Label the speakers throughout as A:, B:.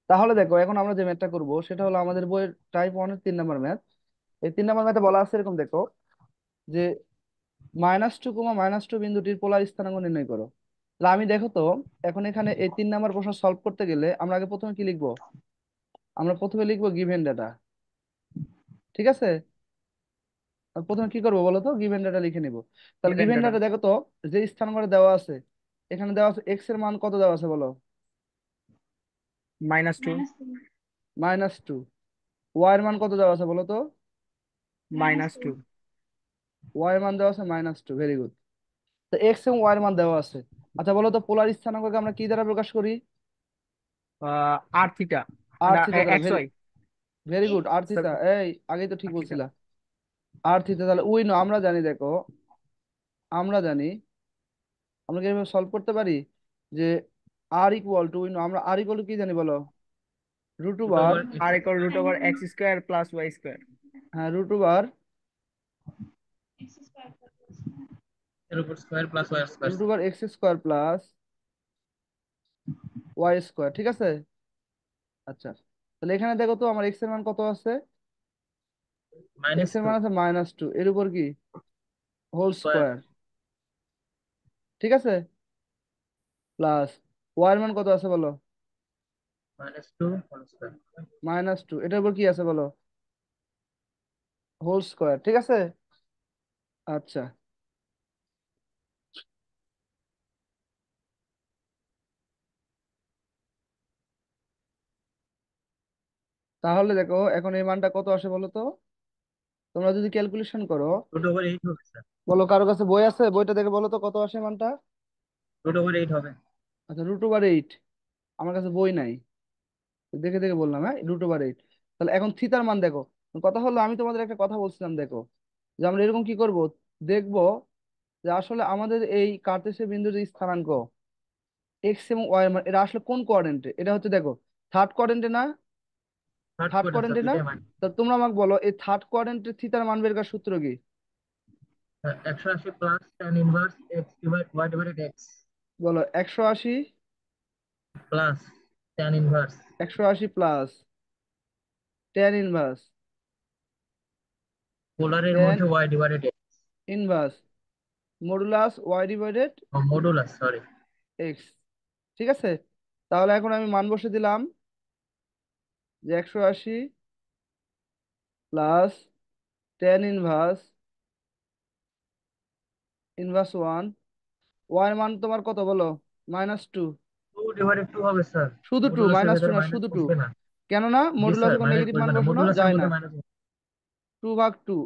A: তাহলে দেখো এখন আমরা যে ম্যাথটা করব সেটা হলো আমাদের বইয়ের টাইপ 1 এর 3 নম্বর ম্যাথ। এই 3 নম্বর ম্যাথে বলা আছে এরকম, দেখো যে -2, -2 বিন্দুটির পোলার স্থানাঙ্ক নির্ণয় করো। তাহলে আমি দেখো তো, এখন এখানে এই 3 নম্বর প্রশ্ন সলভ করতে গেলে আমরা আগে প্রথমে কি লিখবো? আমরা প্রথমে লিখবো গিভেন ডাটা। ঠিক আছে, আর প্রথমে কি করবো বলো তো, গিভেন ডাটা লিখে নিব। তাহলে
B: গিভেন
A: গিভেন
B: ডাটা
A: ডাটা দেখো তো, যে স্থানাঙ্কটা দেওয়া আছে, এখানে দেওয়া আছে এক্স এর মান কত দেওয়া আছে বলো?
B: -2,
A: -2। ওয়াই এর মান কত দেওয়া আছে বলো তো?
B: -2,
A: ওয়াই এর মান দেওয়া আছে -2, ভেরি গুড। তো এক্স এবং ওয়াই এর মান দেওয়া আছে। আচ্ছা বলো তো, পোলার স্থানাঙ্ককে আমরা কি দ্বারা প্রকাশ করি?
B: আর থিটা,
A: আর
B: না
A: থিটা দ্বারা,
B: X
A: very
B: Y.
A: Very good, R theta. এই আগেই তো ঠিক
B: আর থিটা।
A: বলছিলা। আর থিটা, তাহলে উই নো আমরা জানি, দেখো আমরা জানি, আমরা কি এভাবে সলভ করতে পারি যে R equal to, we know আমরা আর ইকুয়াল টু কি জানি বলো? Root
B: root
A: over,
B: over R equal √x² + y²।
A: হ্যাঁ রুট ওভার,
B: এর উপর square plus Y square.
A: X square plus Y square, ঠিক আছে। আচ্ছা, তাহলে এখানে দেখো তো আমার এক্স এর মান কত আছে? এক্স এর
B: -2
A: মান আছে -2, এর উপর কি হোল
B: স্কয়ার।
A: স্কোয়ার, ঠিক আছে, প্লাস ওয়াই এর মান কত আছে বলো?
B: -2 হোল স্কয়ার।
A: -2, এটার উপর কি আছে বলো? হোল স্কোয়ার, ঠিক আছে। আচ্ছা, তাহলে দেখো এখন এই মানটা কত আসে বলো তো, তোমরা যদি ক্যালকুলেশন করো।
B: √8 হবে স্যার।
A: বলো, কারো কাছে বই আছে? বইটা দেখে বলো তো কত আসে মানটা।
B: √8 হবে।
A: আচ্ছা, √8। আমার কাছে বই নাই, দেখে দেখে বললাম, হ্যাঁ √8। তাহলে এখন থিতার মান দেখো। কথা হলো, আমি তোমাদের একটা কথা বলছিলাম, দেখো যে আমরা এরকম কি করব, দেখবো যে আসলে আমাদের এই কার্তেশীয় বিন্দুর যে স্থানাঙ্ক এক্স এবং ওয়াই এর মান, এটা আসলে কোন কোয়াড্রেন্টে, এটা হচ্ছে দেখো থার্ড কোয়াড্রেন্টে না?
B: থার্ড
A: থার্ড
B: কোয়ার্টার স্যার,
A: কোয়াড্রেন্টে না?
B: দুইটাই মান।
A: তা তোমরা আমাকে বলো, এই থার্ড কোয়াড্রেন্টে থিতার মান বের করার সূত্র কি?
B: 180 plus tan inverse x divide y divided x
A: বলো, 180,
B: plus tan inverse
A: 180 plus tan inverse,
B: পোলারের
A: ট্যান
B: মধ্যে y divided x।
A: Inverse modulus Y divided
B: modulus, sorry.
A: X, ঠিক আছে। তাহলে এখন আমি মান বসে দিলাম যে 180 plus tan inverse inverse one, Y এর মান তোমার কত বলো? -2।
B: 2/2 হবে স্যার।
A: শুধু টু,
B: মডুলাসের
A: -2
B: ভেতরে
A: না,
B: মাইনাস
A: শুধু টু।
B: বসবে না।
A: কেননা
B: জি
A: মডুলাস
B: স্যার,
A: এবং
B: মাইনাস
A: নেগেটিভ মান
B: বসবে না,
A: বসানো
B: মডুলাসের
A: যায়
B: মধ্যে
A: না।
B: মাইনাস।
A: 2/2,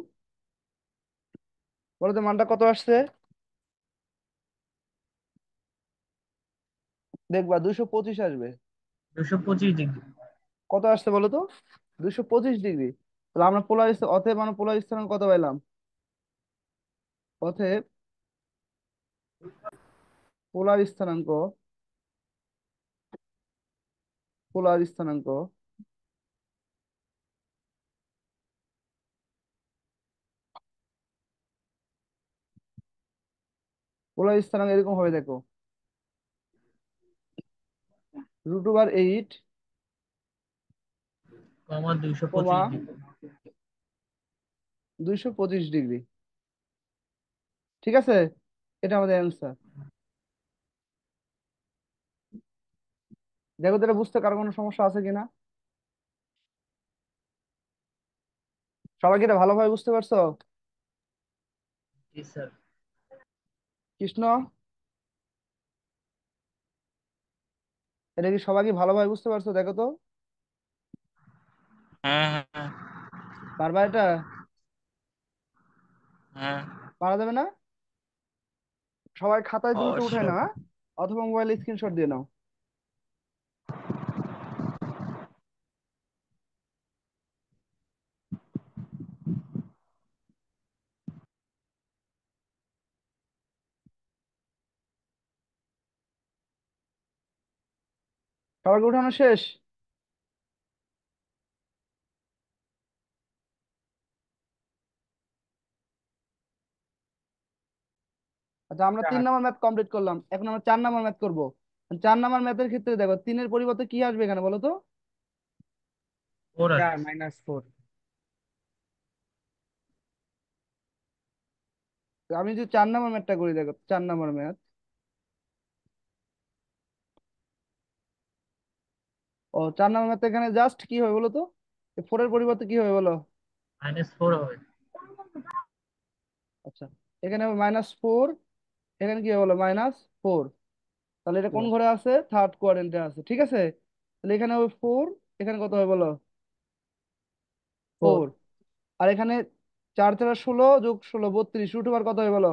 A: বলতে মানটা কত আসছে? দেখবা 225 আসবে।
B: 225 ডিগ্রি।
A: কত আসছে বলো তো? 225 ডিগ্রি। তাহলে আমরা অতএব মানে পোলার স্থানাঙ্ক কত পাইলাম? অতএব পোলার স্থানাঙ্ক, পোলার স্থানাঙ্ক পোলার স্থানাঙ্ক এরকম হবে, দেখো √8,
B: কমা দুইশো
A: কমা
B: পঁচিশ ডিগ্রি
A: 225 ডিগ্রি, ঠিক আছে। এটা আমাদের অ্যান্সার। দেখো তো, এটা বুঝতে কারো কোনো সমস্যা আছে কিনা? সবাই কি এটা ভালোভাবে বুঝতে পারছো?
B: জি স্যার।
A: কৃষ্ণ, এটা কি সবাই কি ভালোভাবে বুঝতে পারছো? দেখো তো,
B: হ্যাঁ, হ্যাঁ,
A: পারবা এটা?
B: হ্যাঁ,
A: পারা যাবে না? সবাই খাতায় দ্রুত উঠে
B: অবশ্যই।
A: নাও, হ্যাঁ? অথবা মোবাইলে স্ক্রিনশট দিয়ে নাও। সবাইকে উঠানো শেষ? আচ্ছা, আমরা 3 নম্বর ম্যাথ কমপ্লিট করলাম, এখন আমরা 4 নম্বর ম্যাথ করবো। 4 নম্বর ম্যাথের ক্ষেত্রে দেখো 3-এর পরিবর্তে কি আসবে এখানে বলো তো?
B: ফোর
C: চার
B: আসছে।
C: -4।
A: তো আমি যদি 4 নম্বর ম্যাথটা করি, দেখো 4 নম্বর ম্যাথ। ও 4 নম্বর ম্যাথ, এখানে জাস্ট কি হবে বলো তো, ফোরের পরিবর্তে কি হবে বলো?
B: -4 হবে।
A: আচ্ছা, এখানে হবে -4, এখানে কি হবে বলো? -4। তাহলে এটা কোন ঘরে আছে? থার্ড কোয়াড্রেন্টে আছে, ঠিক আছে। তাহলে এখানে হবে 4, এখানে কত হবে বলো?
C: ফোর।
A: 4। আর এখানে 4 4 16 যোগ 16 32, রুট ওভার কত হবে বলো?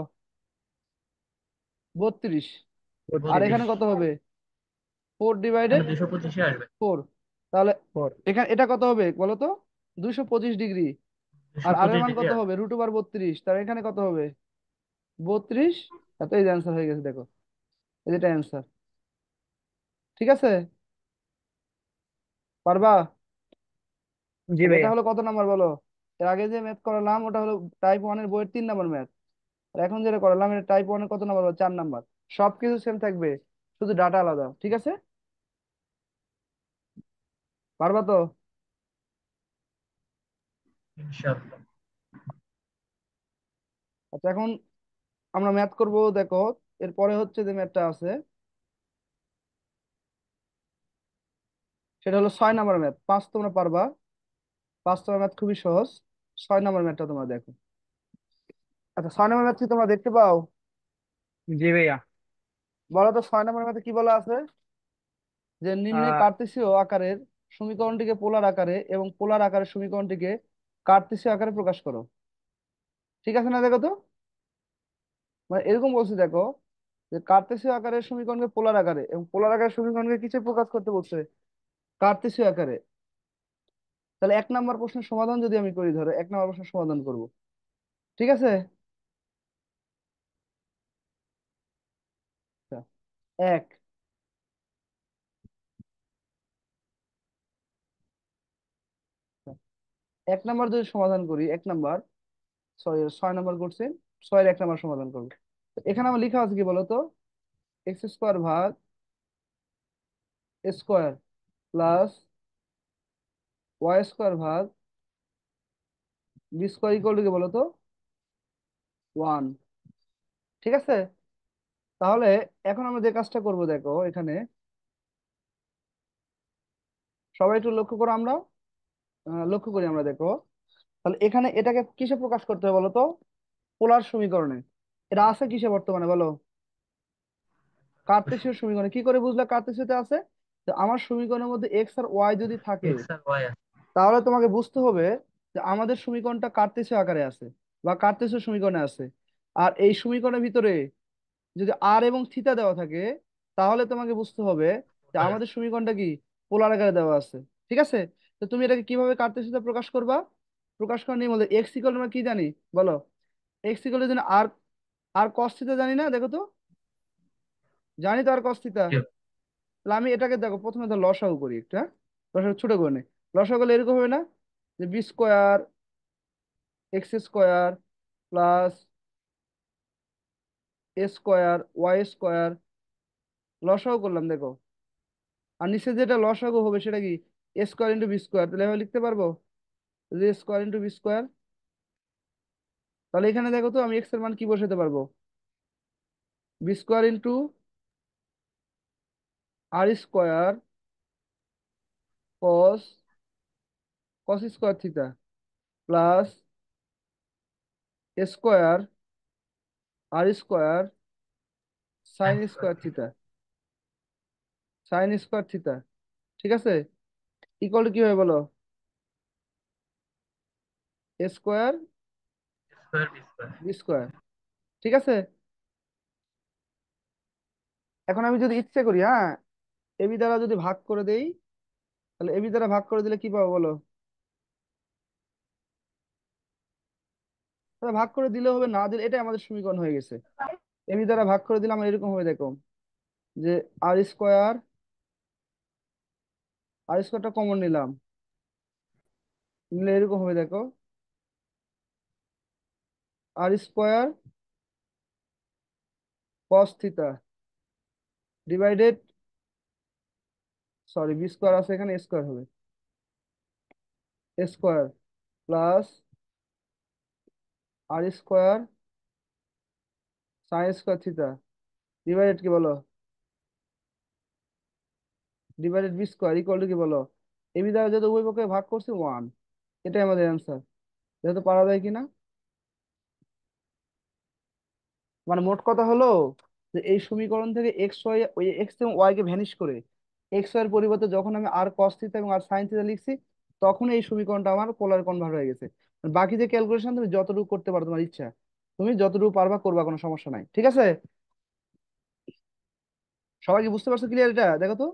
A: 32। আর
C: 32।
A: এখানে কত হবে? 4
B: এখানে
A: ডিভাইডেড
B: 225-এ আসবে।
A: 4। তাহলে
C: 4।
A: এখানে এটা কত হবে বলো তো? 225 ডিগ্রি। আর
B: দুশো
A: আর এর
B: পঁচিশ
A: মান
B: ডিগ্রি
A: কত
B: আসবে।
A: হবে? √32। তাহলে এখানে কত হবে? 32। এত এই অ্যান্সার হয়ে গেছে, দেখো এই যেটা অ্যান্সার। ঠিক আছে, পারবা?
C: জি
A: তাহলে এটা
C: ভাইয়া।
A: হলো কত নাম্বার বলো? এর আগে যে ম্যাথ করালাম ওটা হলো টাইপ 1 এর বইয়ের 3 নম্বর ম্যাথ। আর এখন যেটা করালাম এটা টাইপ 1 এর কত নাম্বার? 4 নাম্বার। সবকিছু সেম থাকবে, শুধু ডাটা আলাদা, ঠিক আছে। পারবা তো?
B: ইনশাআল্লাহ।
A: আচ্ছা, এখন আমরা ম্যাথ করব, দেখো এরপরে হচ্ছে যে ম্যাথটা আছে সেটা হলো 6 নম্বর ম্যাথ। 5 তোমরা পারবা, 5 নম্বর ম্যাথ খুবই সহজ। 6 নম্বর ম্যাথটা তোমরা দেখো। আচ্ছা, 6 নম্বর ম্যাথ কি তোমরা দেখতে পাও?
C: জি ভাইয়া।
A: বলো তো 6 নম্বর ম্যাথে কি বলা আছে? যে নিম্নে
C: আহ
A: কার্তেশীয় আকারের সমীকরণটিকে পোলার আকারে এবং পোলার আকারের সমীকরণটিকে কার্তেশীয় আকারে প্রকাশ করো। ঠিক আছে না? দেখো তো, মানে এরকম বলছি দেখো, যে কার্তেশীয় আকারের সমীকরণকে পোলার আকারে এবং পোলার আকারের সমীকরণকে কিসে প্রকাশ করতে বলছে? কার্তেশীয় আকারে। তাহলে 1 নম্বর প্রশ্নের সমাধান যদি আমি করি, ধরো 1 নম্বর প্রশ্নের সমাধান করব, ঠিক আছে। আচ্ছা, এক 1 নম্বর যদি সমাধান করি, 1 নম্বর, সরি 6 নম্বর করছি, 6-এর 1 নম্বর সমাধান করবো। তো এখানে আমার লেখা আছে কি বলতো? x² ভাগ স্কোয়ার প্লাস y² ভাগ b² ইকুয়াল টু কি বলতো? 1। ঠিক আছে, তাহলে এখন আমরা যে কাজটা করব দেখো এখানে, সবাই একটু লক্ষ্য করো, আমরা লক্ষ্য করি আমরা, দেখো তাহলে এখানে এটাকে কিসে প্রকাশ করতে হবে বলো তো? পোলার সমীকরণে। এটা আছে কিসে বর্তমানে বলো? কার্তেশীয় সমীকরণে। কি করে বুঝলে কার্তেশীয়তে আছে? তো আমার সমীকরণের মধ্যে এক্স আর ওয়াই যদি থাকে,
B: এক্স আর ওয়াই আছে।
A: তাহলে তোমাকে বুঝতে হবে যে আমাদের সমীকরণটা কার্তেশীয় আকারে আছে বা কার্তেশীয় সমীকরণে আছে। আর এই সমীকরণের ভিতরে যদি আর এবং থিতা দেওয়া থাকে, তাহলে তোমাকে বুঝতে হবে যে
B: পোলার।
A: আমাদের সমীকরণটা কি পোলার আকারে দেওয়া আছে। ঠিক আছে, তো তুমি এটাকে কিভাবে কার্তেশিয়তে প্রকাশ করবা? প্রকাশ করার নিয়ম হলো এক্স ইকুয়াল, আমরা কি জানি বলো? এক্স ইকুয়াল জানি আর, আর কস থিতা জানি না? দেখো তো, জানি তো আর কস থিতা। তাহলে আমি এটাকে দেখো প্রথমে তো লসাগু করি একটা, লসাগু ছোট করে নি। লসাগু করলে এরকম হবে না, যে b² x² plus a² y²। লসাগু করলাম দেখো, আর নিচে যেটা লসাগু হবে সেটা কি? a² × b²। তাহলে এভাবে লিখতে পারবো, যে a² × b²। তাহলে এখানে দেখো তো আমি এক্স এর মান কি বসাতে পারবো? b² × r² cos cos² theta plus a² r² sin² থিতা, sin² থিতা। ঠিক আছে, ইকুয়াল টু কি হবে বলো? a²
B: square B square.
A: b²। ঠিক আছে, এখন আমি যদি ইচ্ছে করি, হ্যাঁ, এবি দ্বারা যদি ভাগ করে দেই, তাহলে এবি দ্বারা ভাগ করে দিলে কি পাবো বলো? তাহলে ভাগ করে দিলে হবে, না দিলে এটাই আমাদের সমীকরণ হয়ে গেছে। এবি দ্বারা ভাগ করে দিলে আমার এরকম হবে দেখো, যে আর স্কোয়ারটা কমন নিলাম, নিলে এরকম হবে দেখো, r² cos theta divided, sorry B square আছে এখানে, স্কোয়ার হবে। Square plus R square sine square theta divided কি বলো, divided B square equal to কি বলো, এবি দ্বারা যত উভয় পক্ষে ভাগ করছি 1। এটাই আমাদের অ্যান্সার। যেহেতু পারা যায় কিনা, মানে মোট কথা হলো যে এই সমীকরণ থেকে এক্স ওয়াই, ওই এক্স এবং ওয়াই কে ভ্যানিশ করে এক্স ওয়াই এর পরিবর্তে যখন আমি আর কস থিটা এবং আর সাইন থিটা লিখছি, তখন এই সমীকরণটা আমার পোলার কনভার্ট হয়ে গেছে। আর বাকি যে ক্যালকুলেশন তুমি যতটুকু করতে পারো, তোমার ইচ্ছা, তুমি যতটুকু পারবা করবা, কোনো সমস্যা নাই, ঠিক আছে? সবাই কি বুঝতে পারছো ক্লিয়ার এটা? দেখো তো।